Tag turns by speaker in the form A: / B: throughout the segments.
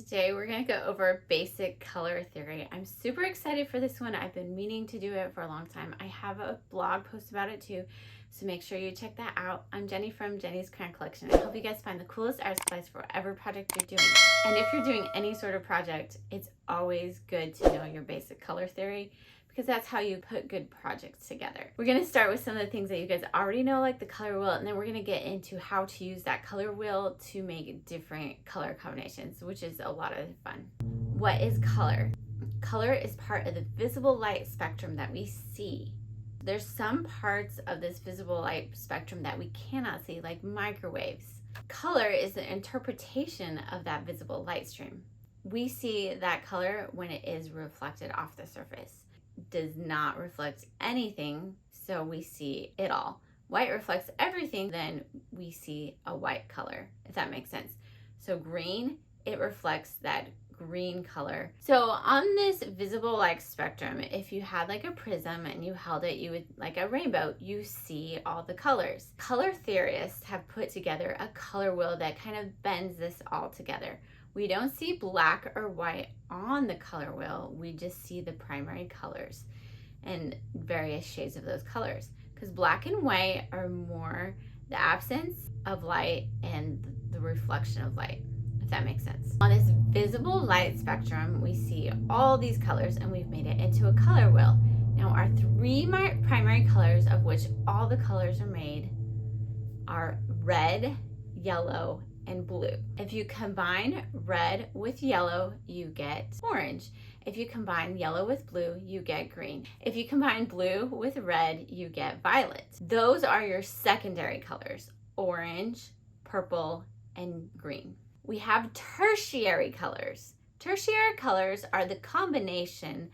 A: Today we're going to go over basic color theory. I'm super excited for this one. I've been meaning to do it for a long time. I have a blog post about it too, so make sure you check that out. I'm Jenny from Jenny's Crayon Collection. I hope you guys find the coolest art supplies for whatever project you're doing. And if you're doing any sort of project, it's always good to know your basic color theory, because that's how you put good projects together. We're going to start with some of the things that you guys already know, like the color wheel, and then we're going to get into how to use that color wheel to make different color combinations, which is a lot of fun. What is color? Color is part of the visible light spectrum that we see. There's some parts of this visible light spectrum that we cannot see, like microwaves. Color is an interpretation of that visible light stream. We see that color when it is reflected off the surface. Does not reflect anything, so we see it all. White reflects everything, then we see a white color, if that makes sense. So green, it reflects that green color. So on this visible light spectrum, if you had like a prism and you held it, you would, like a rainbow, you see all the colors. Color theorists have put together a color wheel that kind of bends this all together. We don't see black or white on the color wheel, we just see the primary colors and various shades of those colors. Because black and white are more the absence of light and the reflection of light, if that makes sense. On this visible light spectrum, we see all these colors and we've made it into a color wheel. Now our three primary colors, of which all the colors are made, are red, yellow, and blue. If you combine red with yellow, you get orange. If you combine yellow with blue, you get green. If you combine blue with red, you get violet. Those are your secondary colors: orange, purple, and green. We have tertiary colors. Tertiary colors are the combination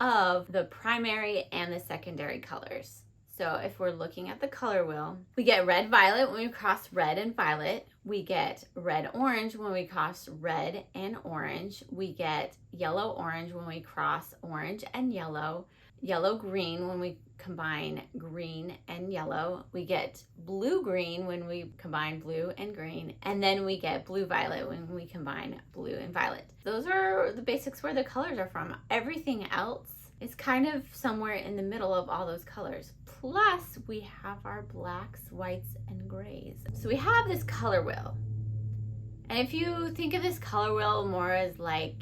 A: of the primary and the secondary colors. So if we're looking at the color wheel, we get red violet when we cross red and violet. We get red orange when we cross red and orange. We get yellow orange when we cross orange and yellow. Yellow green when we combine green and yellow. We get blue green when we combine blue and green. And then we get blue violet when we combine blue and violet. Those are the basics where the colors are from. Everything else is kind of somewhere in the middle of all those colors. Plus, we have our blacks, whites, and grays. So we have this color wheel. And if you think of this color wheel more as like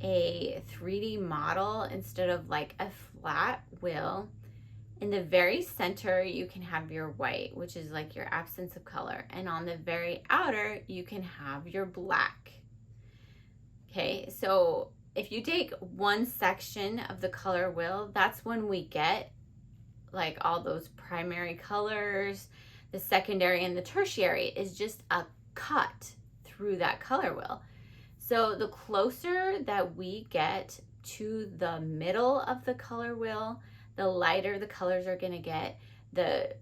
A: a 3D model instead of like a flat wheel, in the very center, you can have your white, which is like your absence of color. And on the very outer, you can have your black. Okay, so if you take one section of the color wheel, that's when we get like all those primary colors. The secondary and the tertiary is just a cut through that color wheel. So the closer that we get to the middle of the color wheel, the lighter the colors are going to get.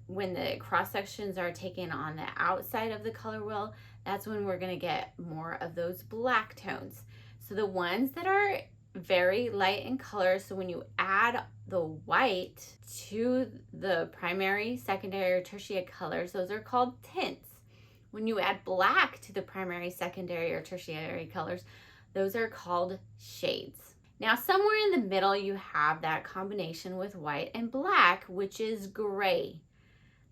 A: When the cross sections are taken on the outside of the color wheel, that's when we're going to get more of those black tones. So the ones that are very light in color, so when you add the white to the primary, secondary, or tertiary colors, those are called tints. When you add black to the primary, secondary, or tertiary colors, those are called shades. Now, somewhere in the middle, you have that combination with white and black, which is gray.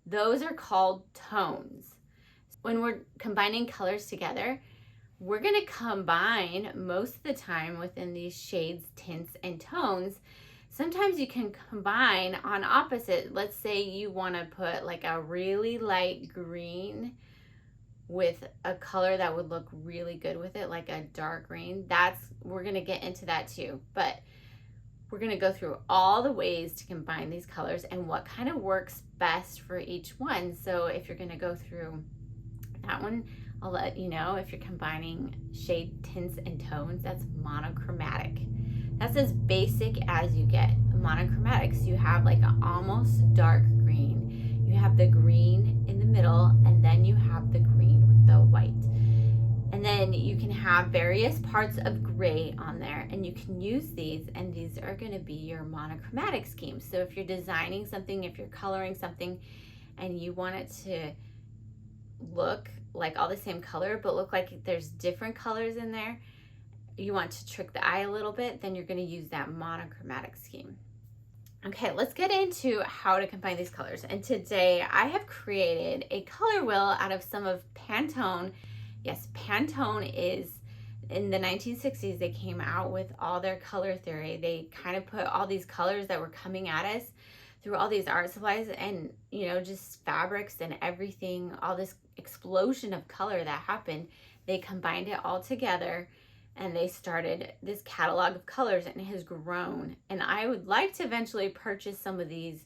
A: Those are called tones. When we're combining colors together, we're going to combine most of the time within these shades, tints, and tones. Sometimes you can combine on opposite. Let's say you want to put like a really light green with a color that would look really good with it, like a dark green. We're going to get into that too. But we're going to go through all the ways to combine these colors and what kind of works best for each one. So if you're going to go through that one, I'll let you know. If you're combining shade, tints, and tones, that's monochromatic. That's as basic as you get. Monochromatic, so you have like an almost dark green. You have the green in the middle, and then you have the green with the white. And then you can have various parts of gray on there, and you can use these, and these are going to be your monochromatic schemes. So if you're designing something, if you're coloring something, and you want it to look like all the same color, but look like there's different colors in there, you want to trick the eye a little bit, then you're going to use that monochromatic scheme. Okay, let's get into how to combine these colors. And today I have created a color wheel out of some of Pantone. Yes, Pantone is, in the 1960s, they came out with all their color theory. They kind of put all these colors that were coming at us through all these art supplies and, you know, just fabrics and everything, all this explosion of color that happened. They combined it all together and they started this catalog of colors, and it has grown. And I would like to eventually purchase some of these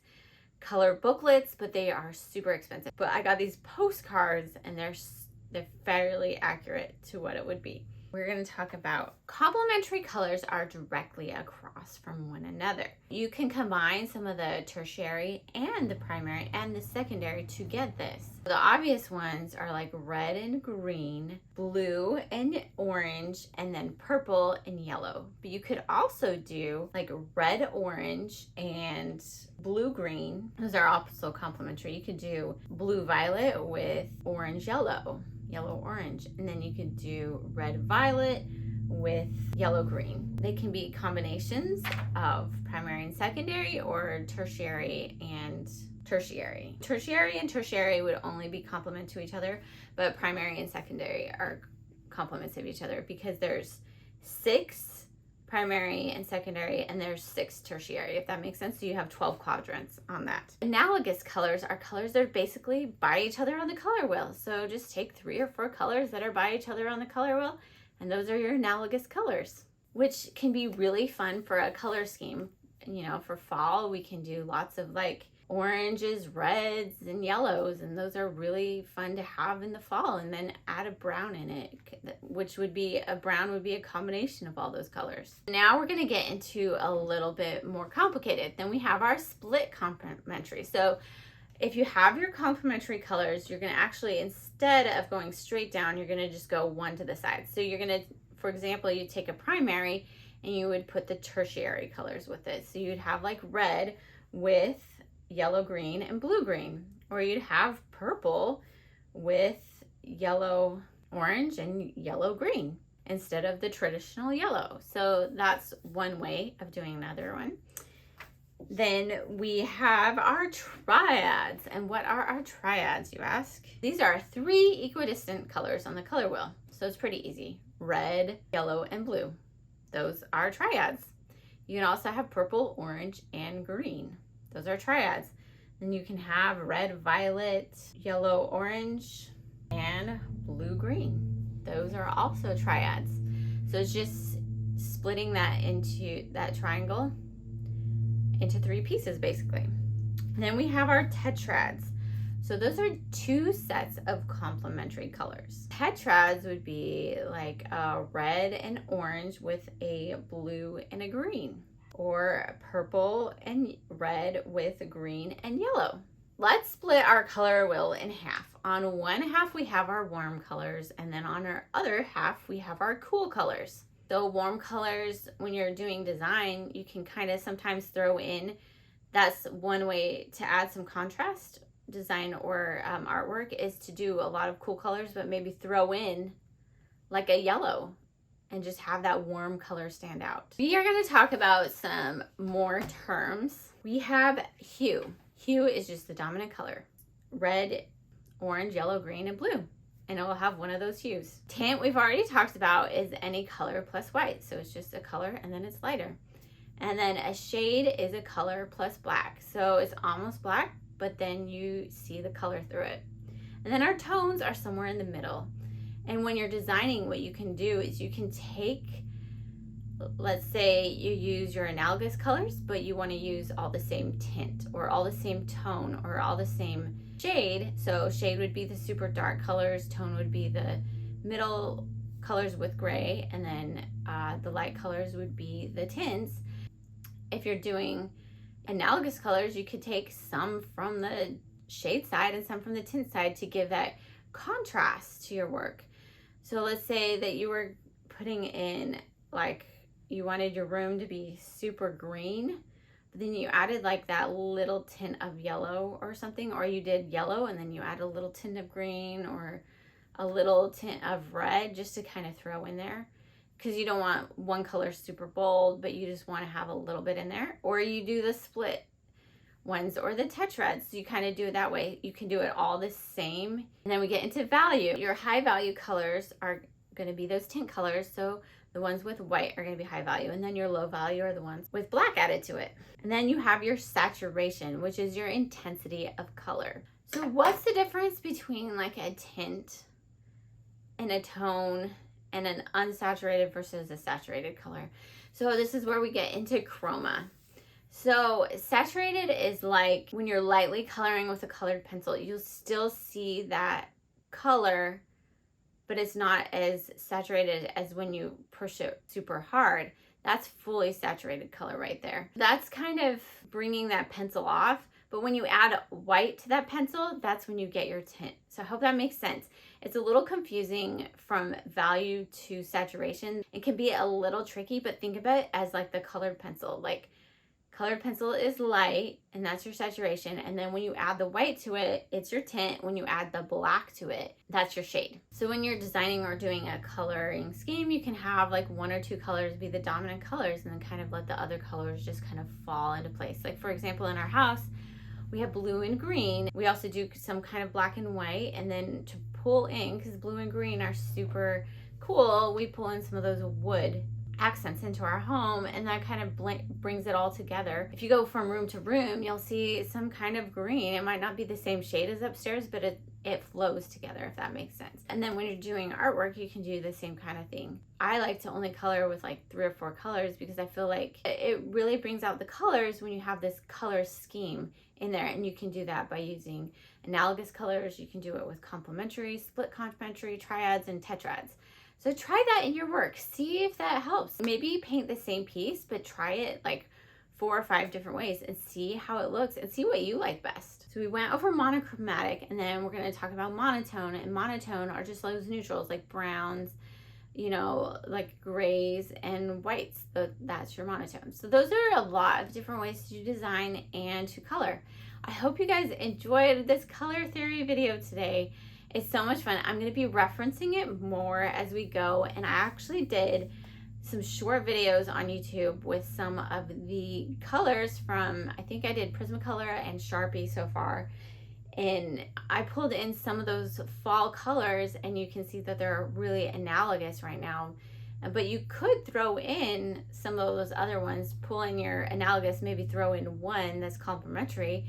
A: color booklets, but they are super expensive. But I got these postcards and they're fairly accurate to what it would be. We're going to talk about complementary colors are directly across from one another. You can combine some of the tertiary and the primary and the secondary to get this. The obvious ones are like red and green, blue and orange, and then purple and yellow. But you could also do like red, orange, and blue, green. Those are also complementary. You could do blue, violet with orange, yellow, yellow, orange, and then you could do red, violet with yellow, green. They can be combinations of primary and secondary, or tertiary and tertiary. Tertiary and tertiary would only be complement to each other, but primary and secondary are complements of each other because there's 6 primary and secondary, and there's 6 tertiary, if that makes sense. So you have 12 quadrants on that. Analogous colors are colors that are basically by each other on the color wheel. So just take 3 or 4 colors that are by each other on the color wheel, and those are your analogous colors, which can be really fun for a color scheme. You know, for fall, we can do lots of like oranges, reds, and yellows, and those are really fun to have in the fall. And then add a brown in it, which would be a brown would be a combination of all those colors. Now we're going to get into a little bit more complicated. Then we have our split complementary. So if you have your complementary colors, you're going to actually, instead of going straight down, you're going to just go one to the side. So you're going to, for example, you take a primary and you would put the tertiary colors with it. So you'd have like red with yellow, green, and blue, green, or you'd have purple with yellow, orange, and yellow, green instead of the traditional yellow. So that's one way of doing another one. Then we have our triads. And what are our triads, you ask? These are 3 equidistant colors on the color wheel. So it's pretty easy. Red, yellow, and blue. Those are triads. You can also have purple, orange, and green. Those are triads. Then you can have red, violet, yellow, orange, and blue, green. Those are also triads. So it's just splitting that into that triangle into 3 pieces basically. And then we have our tetrads. So those are 2 sets of complementary colors. Tetrads would be like a red and orange with a blue and a green, or purple and red with green and yellow. Let's split our color wheel in half. On one half we have our warm colors, and then on our other half we have our cool colors. So warm colors, when you're doing design, you can kind of sometimes throw in, that's one way to add some contrast. Design or artwork is to do a lot of cool colors, but maybe throw in like a yellow and just have that warm color stand out. We are going to talk about some more terms. We have hue. Hue is just the dominant color. Red, orange, yellow, green, and blue. And it will have one of those hues. Tint, we've already talked about, is any color plus white. So it's just a color and then it's lighter. And then a shade is a color plus black. So it's almost black, but then you see the color through it. And then our tones are somewhere in the middle. And when you're designing, what you can do is you can take, let's say you use your analogous colors, but you want to use all the same tint or all the same tone or all the same shade. So shade would be the super dark colors, tone would be the middle colors with gray, and then the light colors would be the tints. If you're doing analogous colors, you could take some from the shade side and some from the tint side to give that contrast to your work. So let's say that you were putting in, like, you wanted your room to be super green, but then you added like that little tint of yellow or something, or you did yellow and then you add a little tint of green or a little tint of red just to kind of throw in there, because you don't want one color super bold, but you just want to have a little bit in there. Or you do the split ones or the Tetrads. So you kind of do it that way. You can do it all the same. And then we get into value. Your high value colors are going to be those tint colors. So the ones with white are going to be high value. And then your low value are the ones with black added to it. And then you have your saturation, which is your intensity of color. So what's the difference between like a tint and a tone and an unsaturated versus a saturated color? So this is where we get into chroma. So saturated is like when you're lightly coloring with a colored pencil, you'll still see that color, but it's not as saturated as when you push it super hard. That's fully saturated color right there. That's kind of bringing that pencil off. But when you add white to that pencil, that's when you get your tint. So I hope that makes sense. It's a little confusing from value to saturation. It can be a little tricky, but think of it as like the colored pencil. Like colored pencil is light, and that's your saturation. And then when you add the white to it, it's your tint. When you add the black to it, that's your shade. So when you're designing or doing a coloring scheme, you can have like one or two colors be the dominant colors and then kind of let the other colors just kind of fall into place. Like for example, in our house, we have blue and green. We also do some kind of black and white. And then to pull in, because blue and green are super cool, we pull in some of those wood accents into our home, and that kind of brings it all together. If you go from room to room, you'll see some kind of green. It might not be the same shade as upstairs, but it flows together, if that makes sense. And then when you're doing artwork, you can do the same kind of thing. I like to only color with like 3 or 4 colors because I feel like it really brings out the colors when you have this color scheme in there. And you can do that by using analogous colors. You can do it with complementary, split complementary, triads, and tetrads. So try that in your work. See if that helps. Maybe paint the same piece, but try it like 4 or 5 different ways and see how it looks and see what you like best. So we went over monochromatic, and then we're going to talk about monotone. And monotone are just those neutrals like browns, you know, like grays and whites. That's your monotone. So those are a lot of different ways to design and to color. I hope you guys enjoyed this color theory video today. It's so much fun. I'm going to be referencing it more as we go. And I actually did some short videos on YouTube with some of the colors from, I think I did Prismacolor and Sharpie so far. And I pulled in some of those fall colors, and you can see that they're really analogous right now. But you could throw in some of those other ones, pull in your analogous, maybe throw in one that's complementary,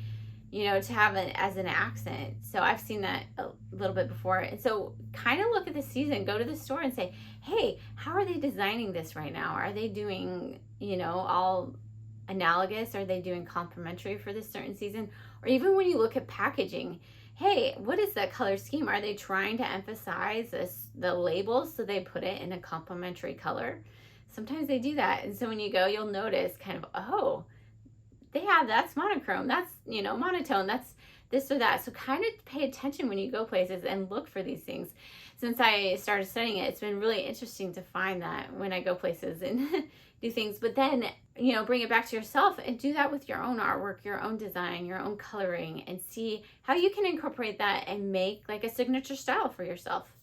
A: you know, to have it as an accent. So I've seen that a little bit before. And so kind of look at the season, go to the store and say, hey, how are they designing this right now? Are they doing, you know, all analogous? Are they doing complementary for this certain season? Or even when you look at packaging, hey, what is that color scheme? Are they trying to emphasize the labels, so they put it in a complementary color? Sometimes they do that. And so when you go, you'll notice kind of, oh, that's monochrome, that's, you know, monotone, that's this or that. So kind of pay attention when you go places and look for these things. Since I started studying it, it's been really interesting to find that when I go places and do things. But then, you know, bring it back to yourself and do that with your own artwork, your own design, your own coloring, and see how you can incorporate that and make like a signature style for yourself.